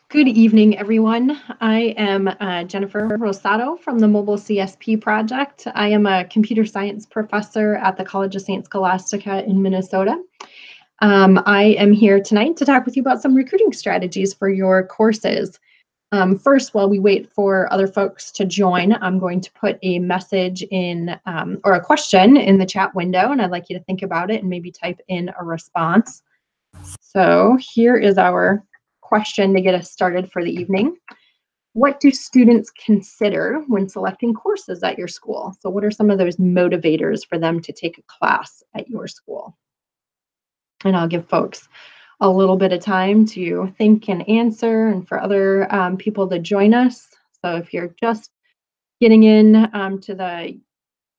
Good evening, everyone. I am Jennifer Rosato from the Mobile CSP project. I am a computer science professor at the College of St. Scholastica in Minnesota. I am here tonight to talk with you about some recruiting strategies for your courses. First, while we wait for other folks to join, I'm going to put a message in or a question in the chat window, and I'd like you to think about it and maybe type in a response. So here is our question to get us started for the evening. What do students consider when selecting courses at your school? So what are some of those motivators for them to take a class at your school? And I'll give folks a little bit of time to think and answer, and for other people to join us. So if you're just getting in to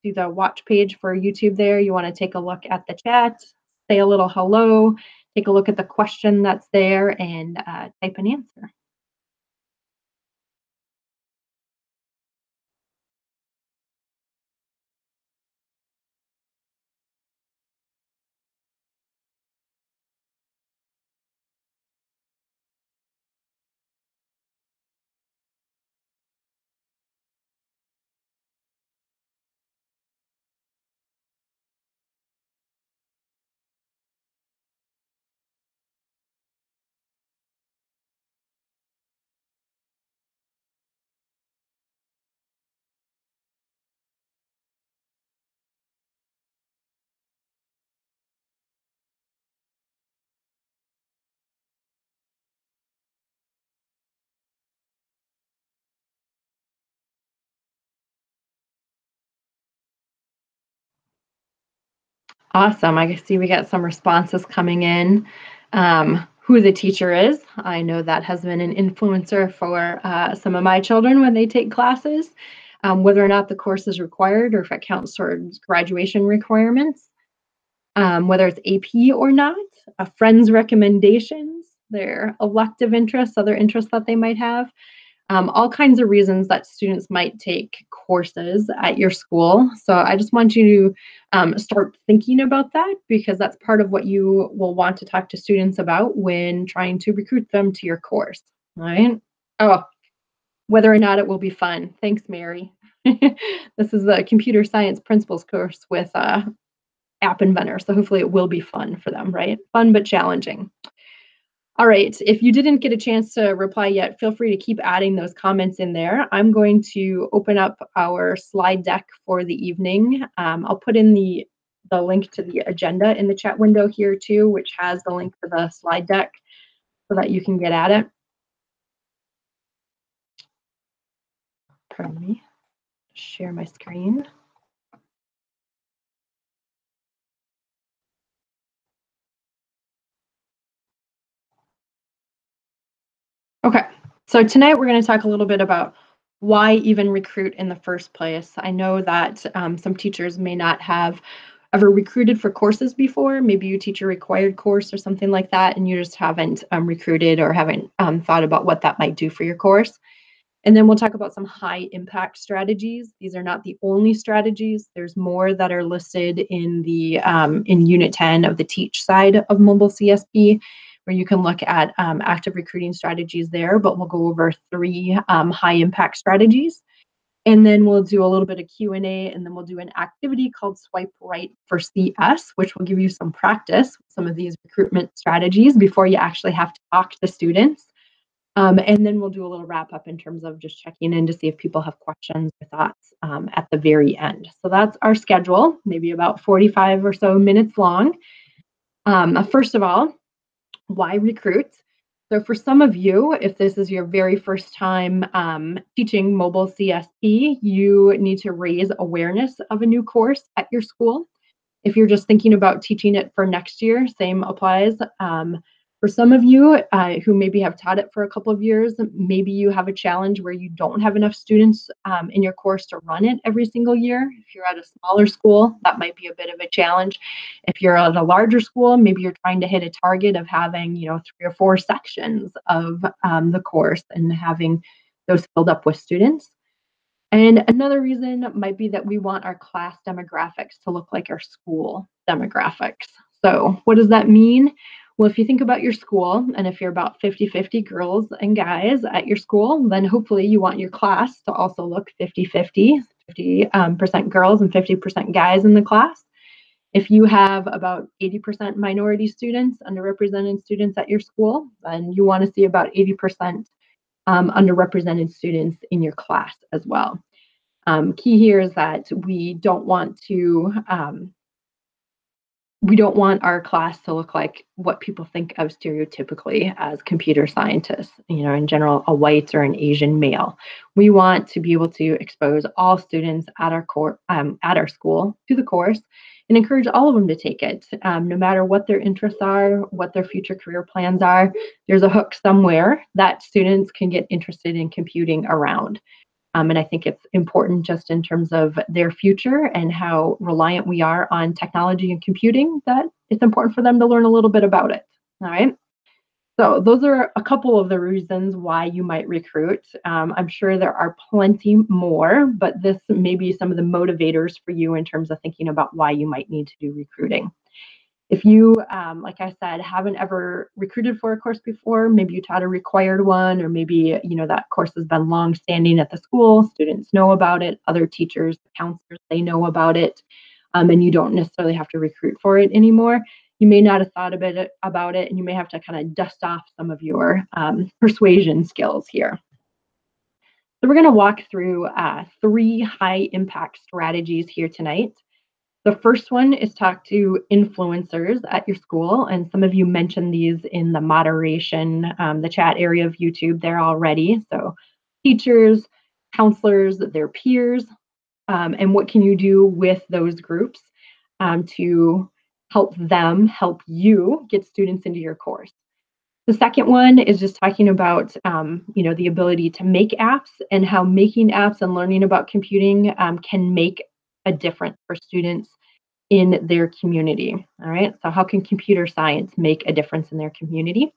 the watch page for YouTube there, you want to take a look at the chat, say a little hello, take a look at the question that's there, and type an answer. Awesome. I see we got some responses coming in. Who the teacher is. I know that has been an influencer for some of my children when they take classes. Whether or not the course is required or if it counts towards graduation requirements. Whether it's AP or not, a friend's recommendations, their elective interests, other interests that they might have. All kinds of reasons that students might take courses at your school. So I just want you to start thinking about that, because that's part of what you will want to talk to students about when trying to recruit them to your course, right? Oh, whether or not it will be fun. Thanks, Mary. This is the computer science principles course with App Inventor, so hopefully it will be fun for them, right? Fun but challenging. All right, if you didn't get a chance to reply yet, feel free to keep adding those comments in there. I'm going to open up our slide deck for the evening. I'll put in the link to the agenda in the chat window here too, which has the link to the slide deck so that you can get at it. Pardon me, share my screen. Okay, so tonight we're going to talk a little bit about why even recruit in the first place. I know that some teachers may not have ever recruited for courses before. Maybe you teach a required course or something like that, and you just haven't recruited or haven't thought about what that might do for your course. And then we'll talk about some high impact strategies. These are not the only strategies. There's more that are listed in the in Unit 10 of the Teach side of Mobile CSP, where you can look at active recruiting strategies there, but we'll go over 3 high impact strategies. And then we'll do a little bit of Q&A, and then we'll do an activity called Swipe Right for CS, which will give you some practice with some of these recruitment strategies before you actually have to talk to students. And then we'll do a little wrap up in terms of just checking in to see if people have questions or thoughts at the very end. So that's our schedule, maybe about 45 or so minutes long. First of all, why recruit? So for some of you, if this is your very first time teaching Mobile CSP, you need to raise awareness of a new course at your school. If you're just thinking about teaching it for next year, same applies. For some of you who maybe have taught it for a couple of years, maybe you have a challenge where you don't have enough students in your course to run it every single year. If you're at a smaller school, that might be a bit of a challenge. If you're at a larger school, maybe you're trying to hit a target of having, 3 or 4 sections of the course and having those filled up with students. And another reason might be that we want our class demographics to look like our school demographics. So what does that mean? Well, if you think about your school, and if you're about 50-50 girls and guys at your school, then hopefully you want your class to also look 50-50, 50% girls and 50% guys in the class. If you have about 80% minority students, underrepresented students at your school, then you want to see about 80% underrepresented students in your class as well. Key here is that we don't want our class to look like what people think of stereotypically as computer scientists, in general, a white or an Asian male. We want to be able to expose all students at our school to the course and encourage all of them to take it, no matter what their interests are, what their future career plans are. There's a hook somewhere that students can get interested in computing around. And I think it's important just in terms of their future and how reliant we are on technology and computing, that it's important for them to learn a little bit about it. All right. So those are a couple of the reasons why you might recruit. I'm sure there are plenty more, but this may be some of the motivators for you in terms of thinking about why you might need to do recruiting. If you, like I said, haven't ever recruited for a course before, maybe you taught a required one, or maybe, that course has been long-standing at the school, students know about it, other teachers, counselors, they know about it, and you don't necessarily have to recruit for it anymore. You may not have thought about it, and you may have to kind of dust off some of your persuasion skills here. So we're going to walk through 3 high-impact strategies here tonight. The first one is talk to influencers at your school, and some of you mentioned these in the moderation, the chat area of YouTube there already. So teachers, counselors, their peers, and what can you do with those groups to help them help you get students into your course. The second one is just talking about, the ability to make apps and how making apps and learning about computing can make a difference for students in their community. All right. So how can computer science make a difference in their community?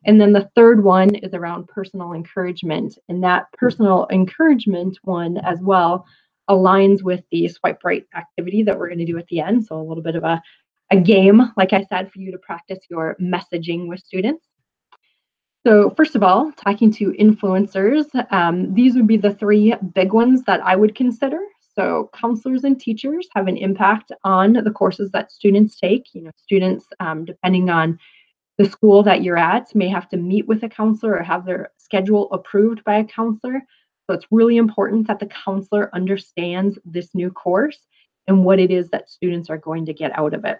And then the third one is around personal encouragement. And that personal encouragement one as well aligns with the swipe right activity that we're going to do at the end. So a little bit of a game, like I said, for you to practice your messaging with students. So first of all, talking to influencers, these would be the 3 big ones that I would consider. So counselors and teachers have an impact on the courses that students take. Students, depending on the school that you're at, may have to meet with a counselor or have their schedule approved by a counselor. So it's really important that the counselor understands this new course and what it is that students are going to get out of it.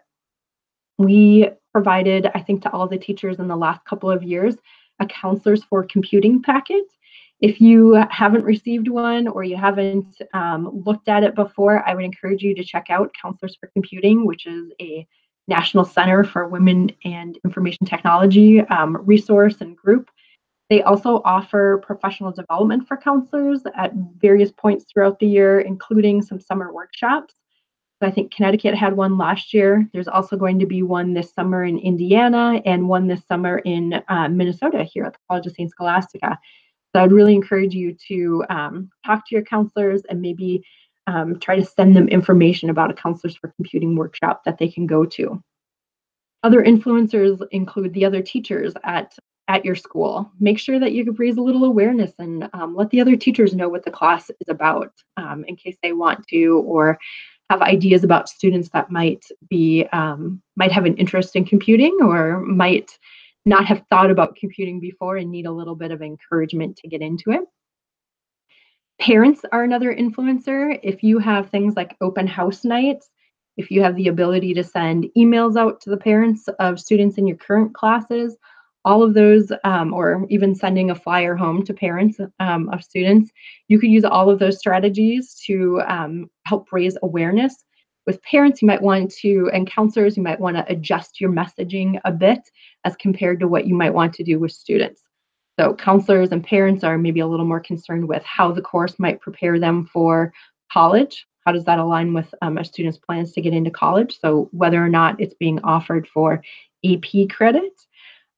We provided, I think, to all the teachers in the last couple of years, a Counselors for Computing packet. If you haven't received one or you haven't looked at it before, I would encourage you to check out Counselors for Computing, which is a National Center for Women and Information Technology resource and group. They also offer professional development for counselors at various points throughout the year, including some summer workshops. I think Connecticut had one last year. There's also going to be one this summer in Indiana and one this summer in Minnesota here at the College of St. Scholastica. So I'd really encourage you to talk to your counselors and maybe try to send them information about a Counselors for Computing workshop that they can go to. Other influencers include the other teachers at your school. Make sure that you raise a little awareness and let the other teachers know what the class is about in case they want to, or have ideas about students that might have an interest in computing or might not have thought about computing before and need a little bit of encouragement to get into it. Parents are another influencer. If you have things like open house nights, if you have the ability to send emails out to the parents of students in your current classes, all of those, or even sending a flyer home to parents of students, you could use all of those strategies to help raise awareness. With parents, you might want to, and counselors, you might want to adjust your messaging a bit as compared to what you might want to do with students. So counselors and parents are maybe a little more concerned with how the course might prepare them for college. How does that align with a student's plans to get into college? So whether or not it's being offered for AP credit,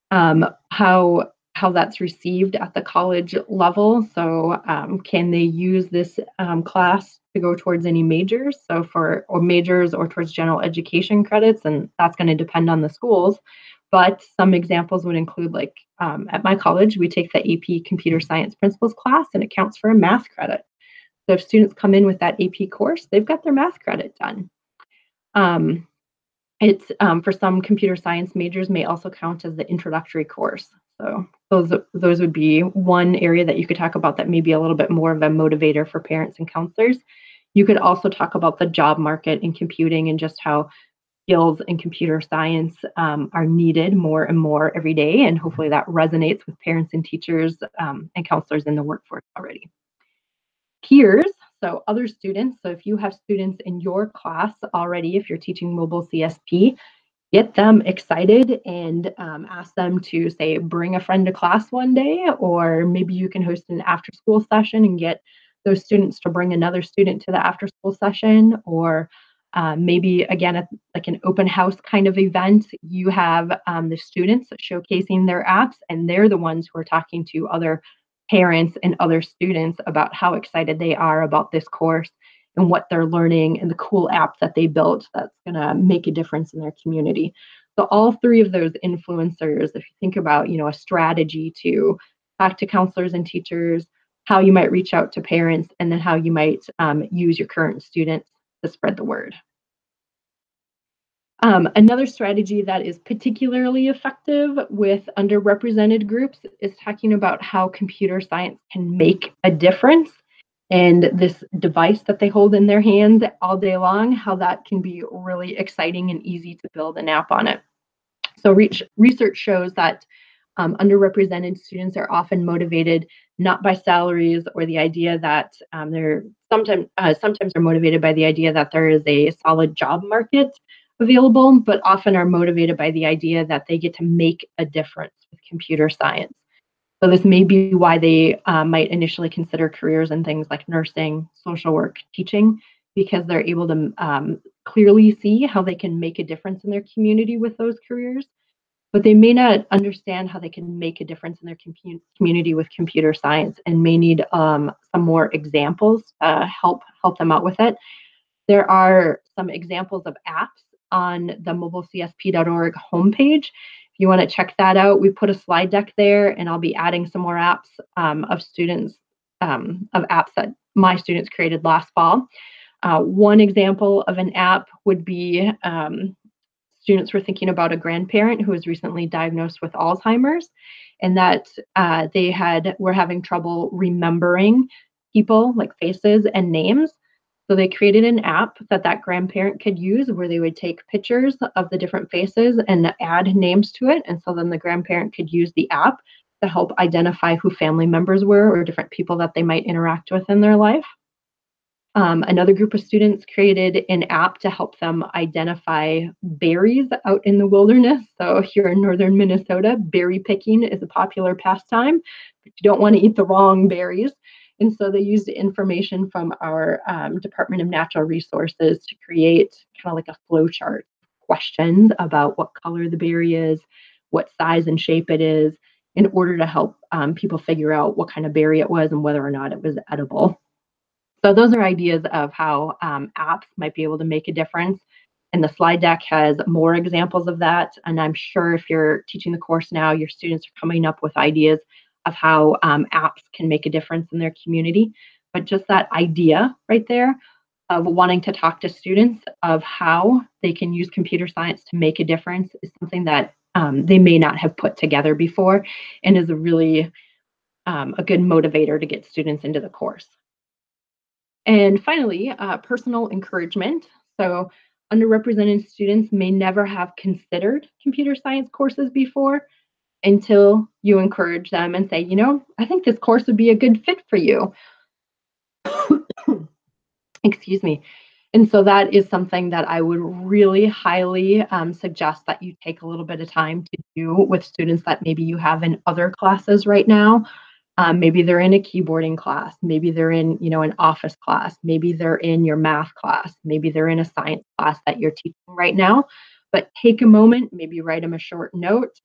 how that's received at the college level. So can they use this class to go towards any majors? So or majors or towards general education credits, and that's going to depend on the schools. But some examples would include, like, at my college, we take the AP Computer Science Principles class, and it counts for a math credit. So if students come in with that AP course, they've got their math credit done. Um, it's for some computer science majors may also count as the introductory course. So those would be one area that you could talk about that may be a little bit more of a motivator for parents and counselors. You could also talk about the job market in computing and just how skills in computer science are needed more and more every day, and hopefully that resonates with parents and teachers and counselors in the workforce already. Peers, so other students. So if you have students in your class already, if you're teaching mobile CSP, get them excited and ask them to, say, bring a friend to class one day, or maybe you can host an after school session and get those students to bring another student to the after school session, or maybe again, like an open house kind of event, you have the students showcasing their apps, and they're the ones who are talking to other parents and other students about how excited they are about this course and what they're learning and the cool app that they built that's going to make a difference in their community. So all three of those influencers, if you think about, a strategy to talk to counselors and teachers, how you might reach out to parents, and then how you might use your current students to spread the word. Another strategy that is particularly effective with underrepresented groups is talking about how computer science can make a difference, and this device that they hold in their hands all day long, how that can be really exciting and easy to build an app on it. So research shows that underrepresented students are often motivated not by salaries or the idea that they're sometimes are motivated by the idea that there is a solid job market available, but often are motivated by the idea that they get to make a difference with computer science. So this may be why they might initially consider careers in things like nursing, social work, teaching, because they're able to clearly see how they can make a difference in their community with those careers, but they may not understand how they can make a difference in their community with computer science, and may need some more examples help them out with it. There are some examples of apps on the mobilecsp.org homepage. If you want to check that out, we put a slide deck there, and I'll be adding some more apps of apps that my students created last fall. One example of an app would be students were thinking about a grandparent who was recently diagnosed with Alzheimer's, and that they were having trouble remembering people, like faces and names. So they created an app that grandparent could use, where they would take pictures of the different faces and add names to it. And so then the grandparent could use the app to help identify who family members were or different people that they might interact with in their life. Another group of students created an app to help them identify berries out in the wilderness. So here in northern Minnesota, berry picking is a popular pastime, but you don't want to eat the wrong berries. And so they used information from our Department of Natural Resources to create kind of like a flow chart, questions about what color the berry is, what size and shape it is, in order to help people figure out what kind of berry it was and whether or not it was edible. So those are ideas of how apps might be able to make a difference. And the slide deck has more examples of that. And I'm sure if you're teaching the course now, your students are coming up with ideas of how apps can make a difference in their community. But just that idea right there of wanting to talk to students of how they can use computer science to make a difference is something that they may not have put together before, and is a really a good motivator to get students into the course. And finally, personal encouragement. So underrepresented students may never have considered computer science courses before, until you encourage them and say, I think this course would be a good fit for you. Excuse me. And so that is something that I would really highly suggest that you take a little bit of time to do with students that maybe you have in other classes right now. Maybe they're in a keyboarding class. Maybe they're in, an office class. Maybe they're in your math class. Maybe they're in a science class that you're teaching right now. But take a moment, maybe write them a short note,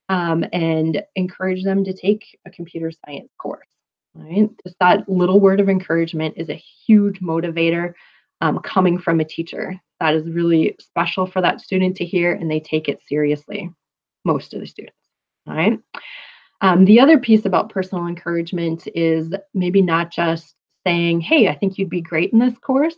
and encourage them to take a computer science course. Right? Just that little word of encouragement is a huge motivator coming from a teacher. That is really special for that student to hear, and they take it seriously. most of the students. All right. The other piece about personal encouragement is maybe not just saying, hey, I think you'd be great in this course,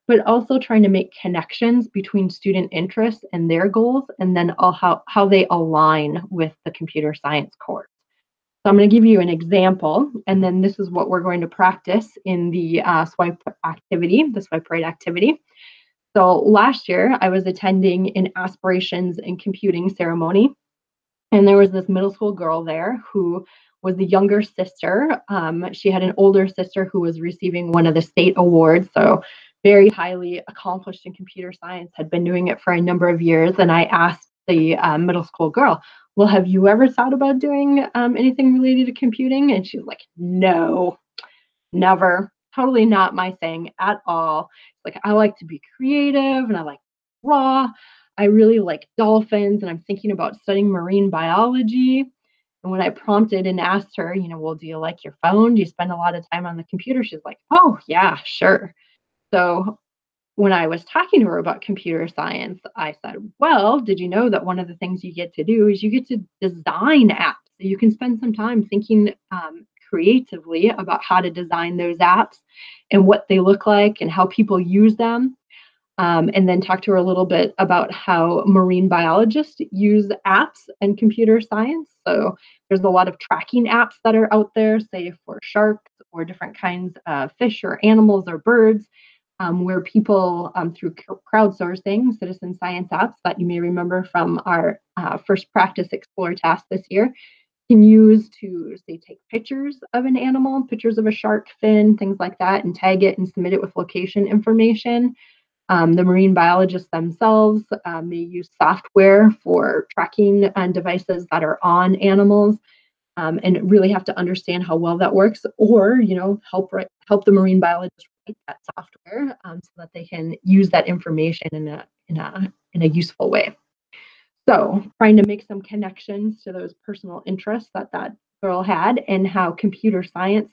but also trying to make connections between student interests and their goals, and then how they align with the computer science course. So I'm going to give you an example, and then this is what we're going to practice in the swipe activity, the swipe right activity. So last year, I was attending an aspirations in computing ceremony, and there was this middle school girl there who was the younger sister. She had an older sister who was receiving one of the state awards, so very highly accomplished in computer science, had been doing it for a number of years. And I asked the middle school girl, well, have you ever thought about doing anything related to computing? And she was like, no, never. Totally not my thing at all. Like, I like to be creative and I like raw. I really like dolphins and I'm thinking about studying marine biology. And when I prompted and asked her, well, do you like your phone? Do you spend a lot of time on the computer? She's like, oh, yeah, sure. So when I was talking to her about computer science, I said, well, did you know that one of the things you get to do is you get to design apps? So you can spend some time thinking creatively about how to design those apps and what they look like and how people use them. And then talk to her a little bit about how marine biologists use apps and computer science. So there's a lot of tracking apps that are out there, say for sharks or different kinds of fish or animals or birds, where people, through crowdsourcing citizen science apps that you may remember from our first practice explore task this year, can use to, say, take pictures of an animal, pictures of a shark fin, things like that, and tag it and submit it with location information. The marine biologists themselves may use software for tracking devices that are on animals, and really have to understand how well that works, or help the marine biologist write that software so that they can use that information in a useful way. So, trying to make some connections to those personal interests that girl had, and how computer science,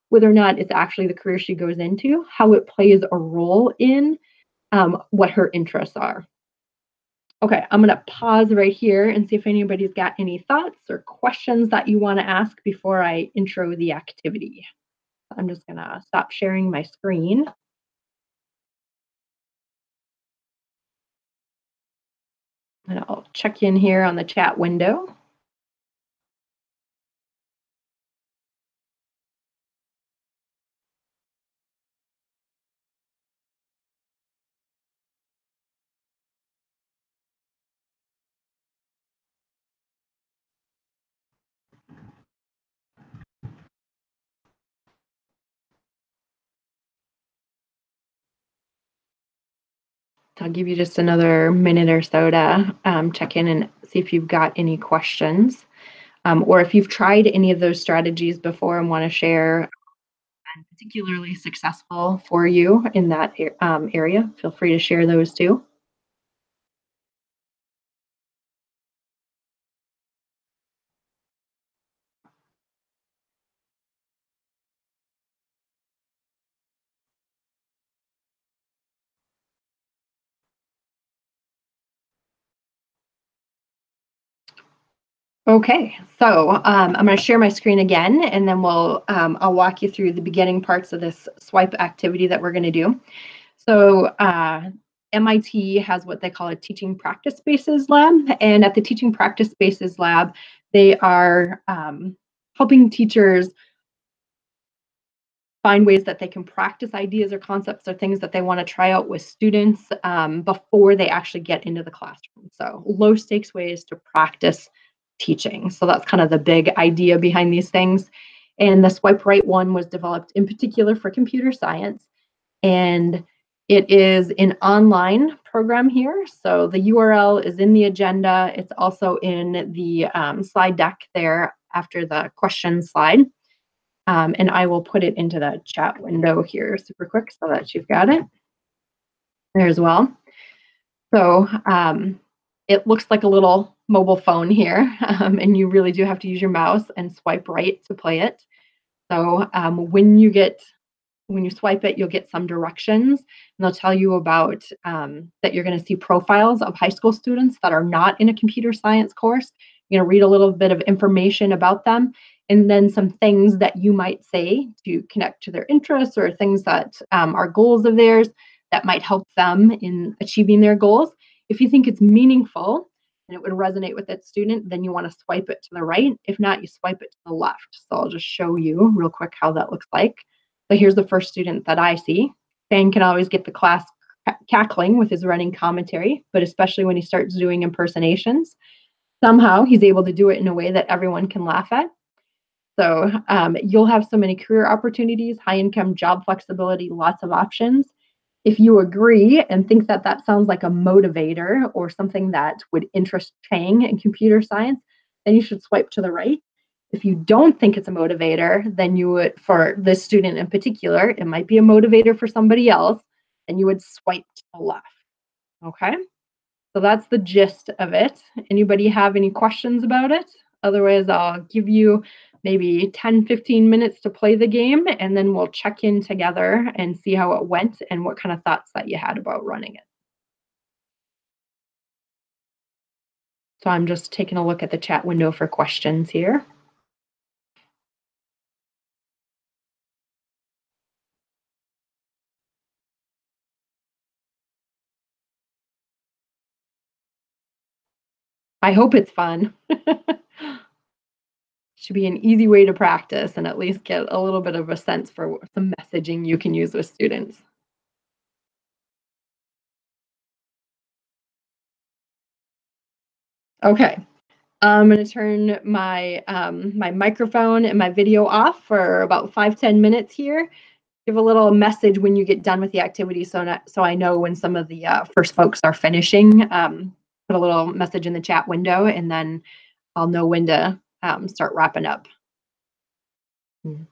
whether or not it's actually the career she goes into, how it plays a role in what her interests are. Okay, I'm going to pause right here and see if anybody's got any thoughts or questions that you want to ask before I intro the activity. I'm just going to stop sharing my screen. And I'll check in here on the chat window. I'll give you just another minute or so to check in and see if you've got any questions, or if you've tried any of those strategies before and want to share particularly successful for you in that area. Feel free to share those too. Okay, so I'm going to share my screen again, and then I'll walk you through the beginning parts of this swipe activity that we're going to do. So MIT has what they call a teaching practice spaces lab, and at the teaching practice spaces lab, they are helping teachers find ways that they can practice ideas or concepts or things that they want to try out with students before they actually get into the classroom. So low stakes ways to practice teaching. So that's kind of the big idea behind these things. And the Swipe Right one was developed in particular for computer science. And it is an online program here. So the URL is in the agenda. It's also in the slide deck there after the question slide. And I will put it into the chat window here super quick so that you've got it there as well. So it looks like a little mobile phone here, and you really do have to use your mouse and swipe right to play it. So when you swipe it, you'll get some directions, and they'll tell you about that you're going to see profiles of high school students that are not in a computer science course, read a little bit of information about them, and then some things that you might say to connect to their interests or things that are goals of theirs that might help them in achieving their goals. If you think it's meaningful and it would resonate with that student, then you want to swipe it to the right. If not, you swipe it to the left. So I'll just show you real quick how that looks like. So here's the first student that I see. Shane can always get the class cackling with his running commentary, but especially when he starts doing impersonations, somehow he's able to do it in a way that everyone can laugh at. So you'll have so many career opportunities, high income, job flexibility, lots of options. If you agree and think that that sounds like a motivator or something that would interest Chang in computer science, then you should swipe to the right. If you don't think it's a motivator, then you would, for this student in particular, it might be a motivator for somebody else, and you would swipe to the left. Okay? So that's the gist of it. Anybody have any questions about it? Otherwise, I'll give you maybe 10, 15 minutes to play the game, and then we'll check in together and see how it went and what kind of thoughts that you had about running it. So I'm just taking a look at the chat window for questions here. I hope it's fun. Should be an easy way to practice and at least get a little bit of a sense for some messaging you can use with students. Okay, I'm going to turn my microphone and my video off for about 5-10 minutes here. Give a little message when you get done with the activity, so I know when some of the first folks are finishing. Put a little message in the chat window, and then I'll know when to start wrapping up. Mm.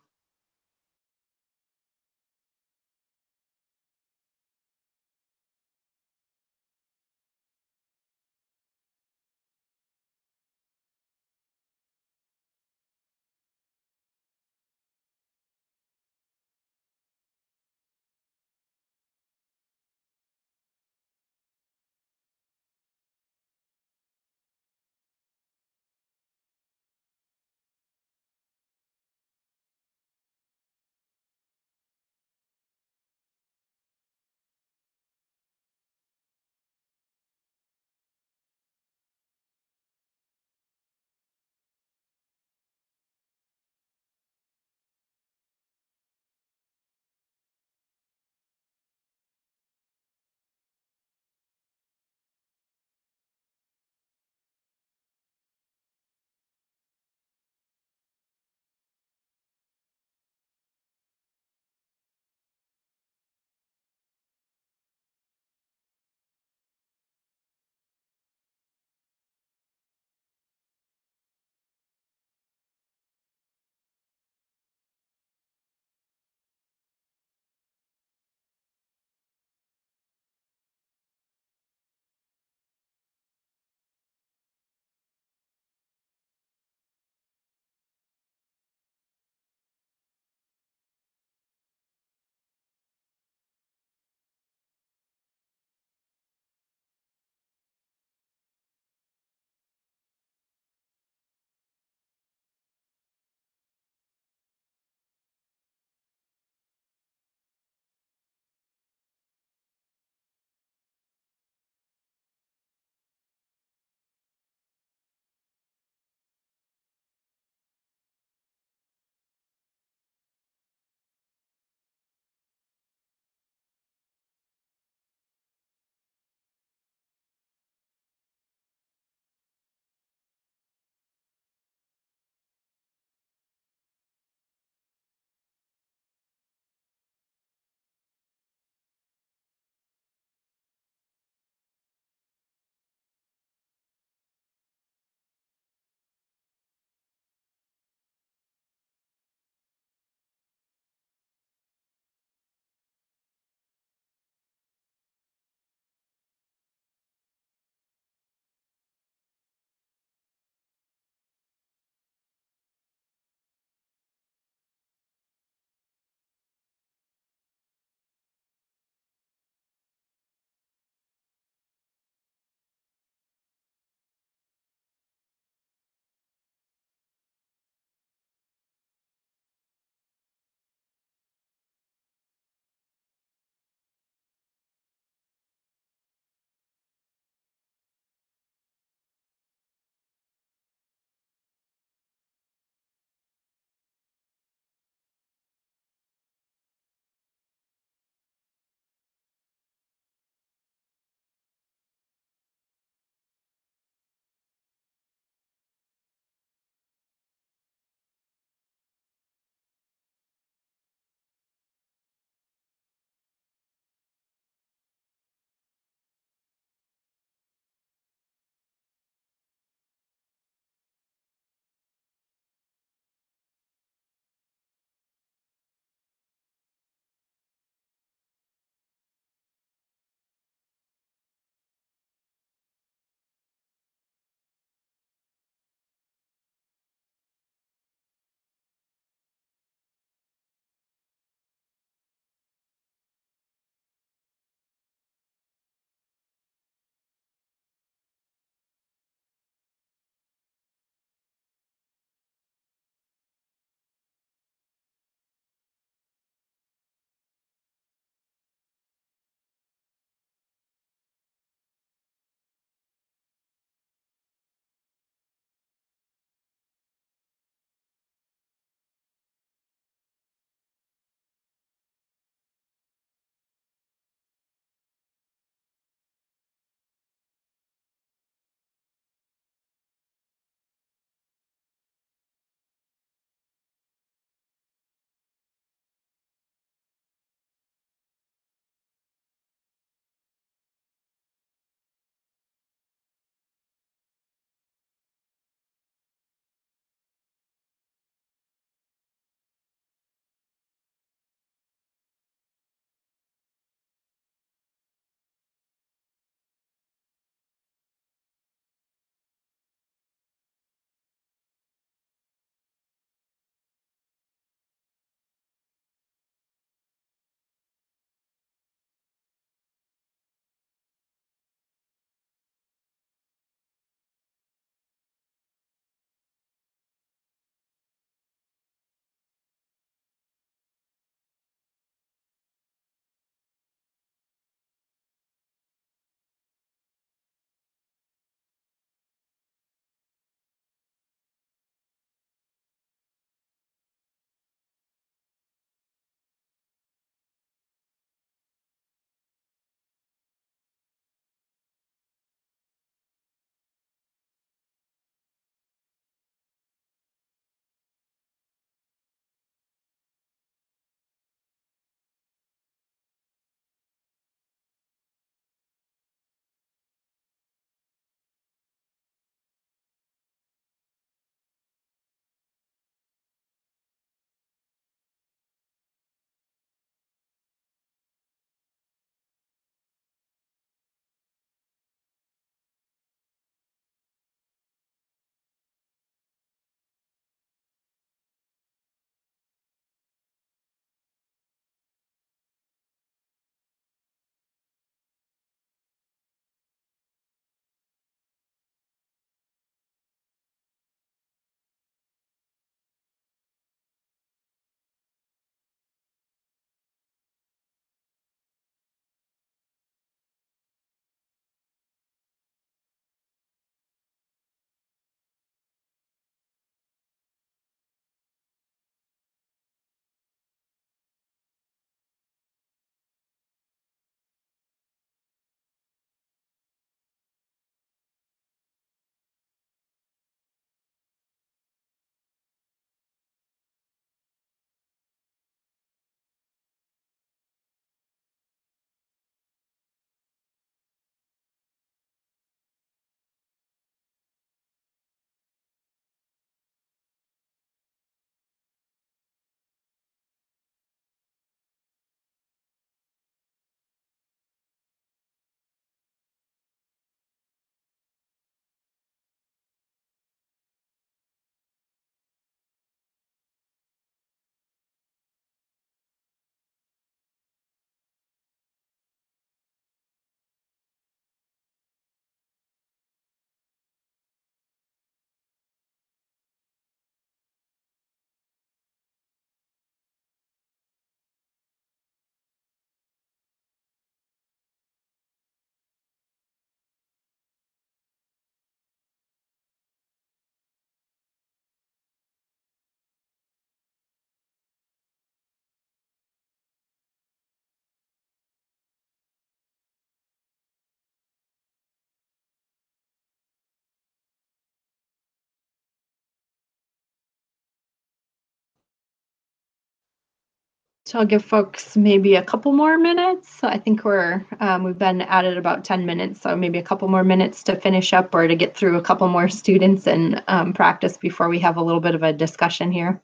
So I'll give folks maybe a couple more minutes. So I think we've been at it about 10 minutes, so maybe a couple more minutes to finish up or to get through a couple more students and practice before we have a little bit of a discussion here.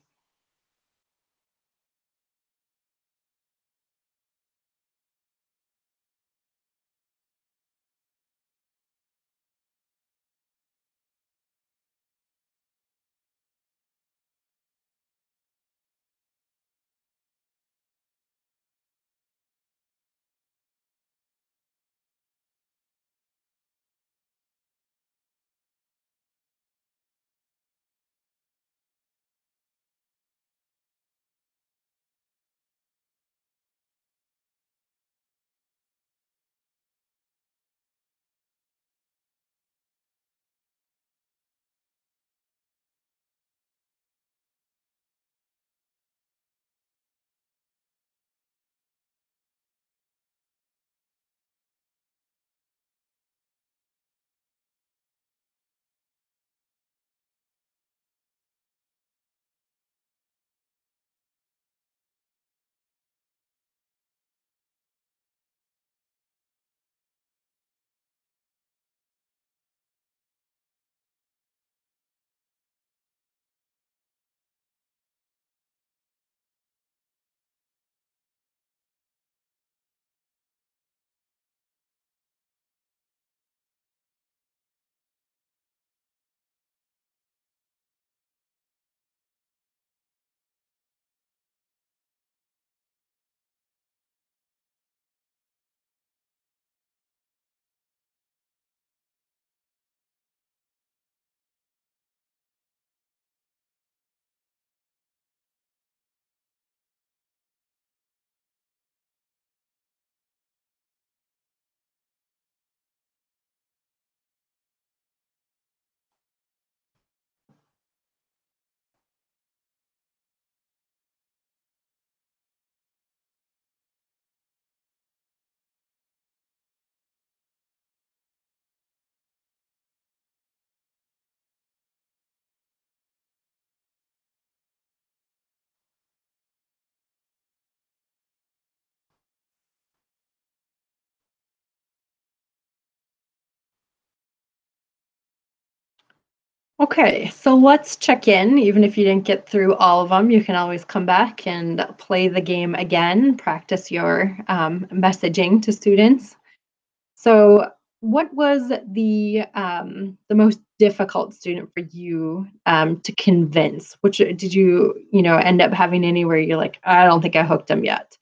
Okay, so let's check in. Even if you didn't get through all of them, you can always come back and play the game again, practice your messaging to students. So, what was the most difficult student for you to convince? Which did you end up having any where you're like, I don't think I hooked them yet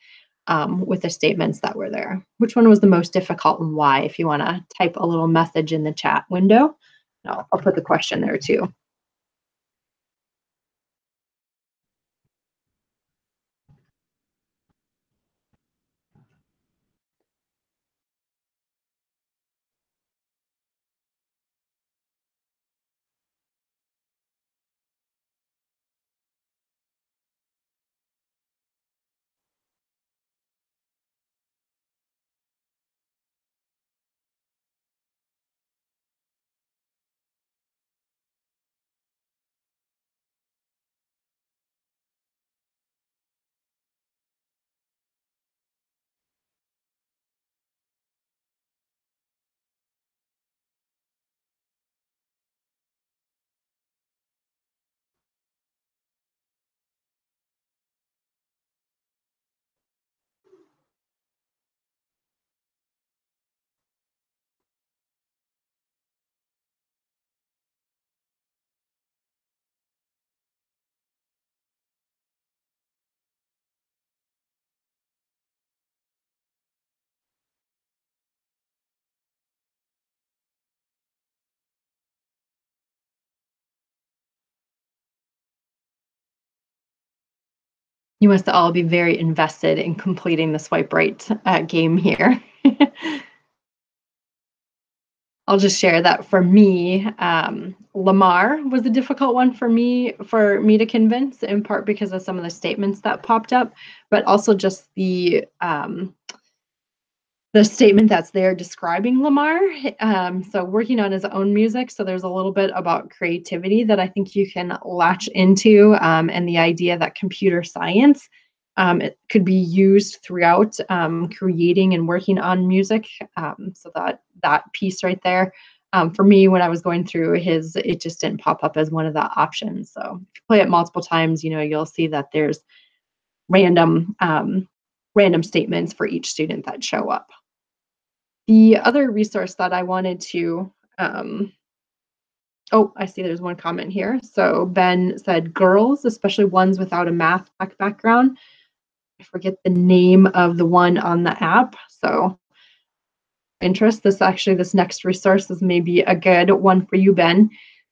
with the statements that were there? Which one was the most difficult and why? If you want to type a little message in the chat window, I'll put the question there too. You must all be very invested in completing the swipe right game here. I'll just share that for me, Lamar was a difficult one for me to convince, in part because of some of the statements that popped up, but also just the statement that's there describing Lamar. So working on his own music, so there's a little bit about creativity that I think you can latch into, and the idea that computer science It could be used throughout creating and working on music. So that piece right there, for me, when I was going through his, it just didn't pop up as one of the options. So if you play it multiple times, you'll see that there's random random statements for each student that show up. The other resource that I wanted to oh, I see there's one comment here. So Ben said girls, especially ones without a math tech background. I forget the name of the one on the app. So interest, this next resource is maybe a good one for you, Ben.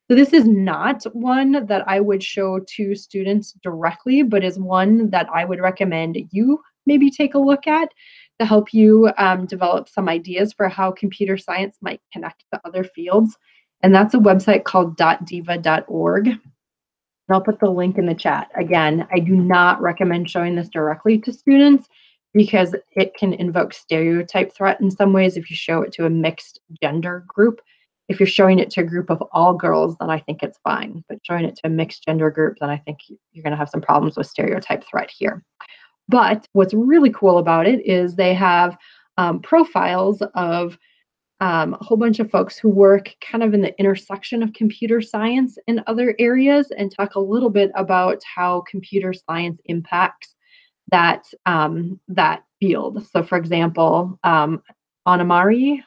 So this is not one that I would show to students directly, but is one that I would recommend you maybe take a look at to help you develop some ideas for how computer science might connect to other fields. And that's a website called .diva.org. I'll put the link in the chat. Again, I do not recommend showing this directly to students because it can invoke stereotype threat in some ways if you show it to a mixed gender group. If you're showing it to a group of all girls, then I think it's fine. But showing it to a mixed gender group, then I think you're going to have some problems with stereotype threat here. But what's really cool about it is they have profiles of a whole bunch of folks who work kind of in the intersection of computer science and other areas and talk a little bit about how computer science impacts that field. So, for example, Anna Mary,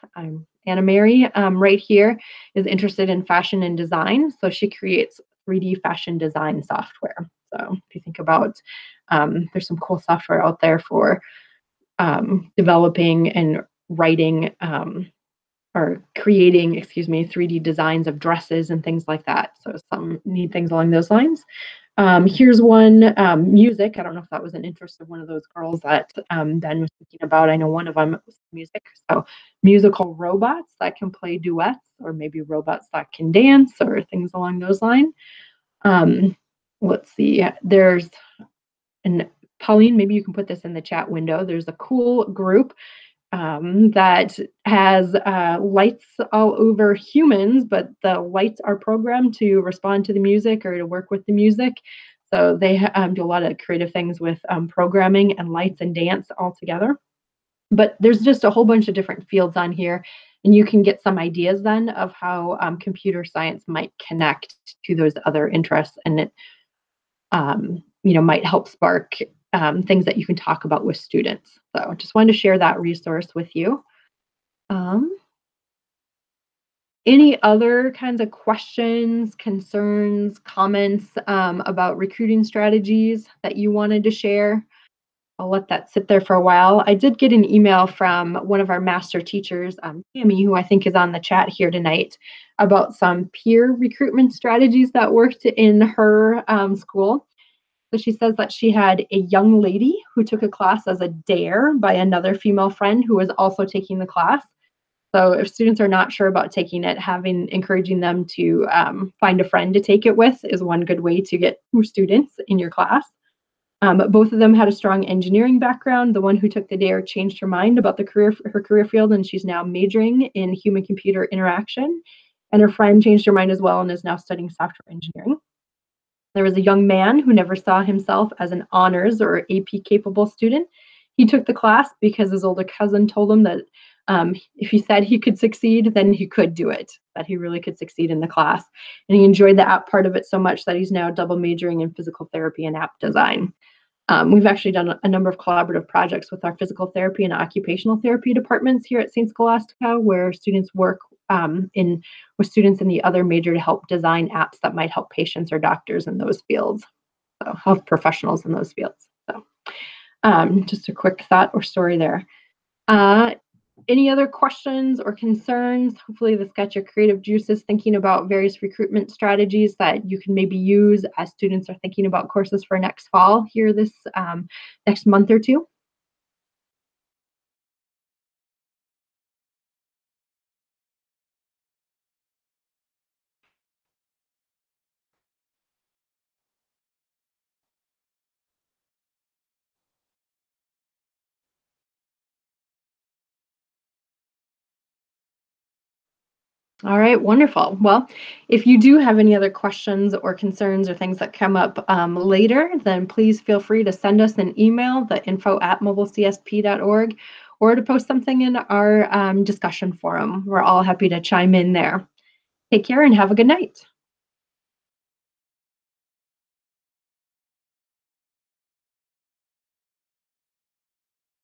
right here, is interested in fashion and design. So she creates 3D fashion design software. So if you think about, there's some cool software out there for developing and writing or creating, excuse me, 3D designs of dresses and things like that. So some neat things along those lines. Here's one, music. I don't know if that was an interest of one of those girls that Ben was thinking about. I know one of them was music. So musical robots that can play duets, or maybe robots that can dance, or things along those lines. Um, let's see. And Pauline, maybe you can put this in the chat window. There's a cool group that has lights all over humans, but the lights are programmed to respond to the music or to work with the music. So they do a lot of creative things with programming and lights and dance all together. But there's just a whole bunch of different fields on here, and you can get some ideas then of how computer science might connect to those other interests, and it might help spark things that you can talk about with students. So just wanted to share that resource with you. Um, any other kinds of questions, concerns, comments about recruiting strategies that you wanted to share? I'll let that sit there for a while. I did get an email from one of our master teachers, Tammy, who I think is on the chat here tonight, about some peer recruitment strategies that worked in her school. So she says that she had a young lady who took a class as a dare by another female friend who was also taking the class. So if students are not sure about taking it, encouraging them to find a friend to take it with is one good way to get new students in your class. Both of them had a strong engineering background. The one who took the dare changed her mind about her career field, and she's now majoring in human-computer interaction. And her friend changed her mind as well and is now studying software engineering. There was a young man who never saw himself as an honors or AP capable student. He took the class because his older cousin told him that if he said he could succeed, then he could do it, that he really could succeed in the class. And he enjoyed the app part of it so much that he's now double majoring in physical therapy and app design. We've actually done a number of collaborative projects with our physical therapy and occupational therapy departments here at St. Scholastica, where students work with students in the other major to help design apps that might help patients or doctors in those fields, so health professionals in those fields. So just a quick thought or story there. Any other questions or concerns? Hopefully this got your creative juices thinking about various recruitment strategies that you can maybe use as students are thinking about courses for next fall here this next month or two. All right, wonderful. Well, if you do have any other questions or concerns or things that come up later, then please feel free to send us an email, the info@mobilecsp.org, or to post something in our discussion forum. We're all happy to chime in there. Take care and have a good night.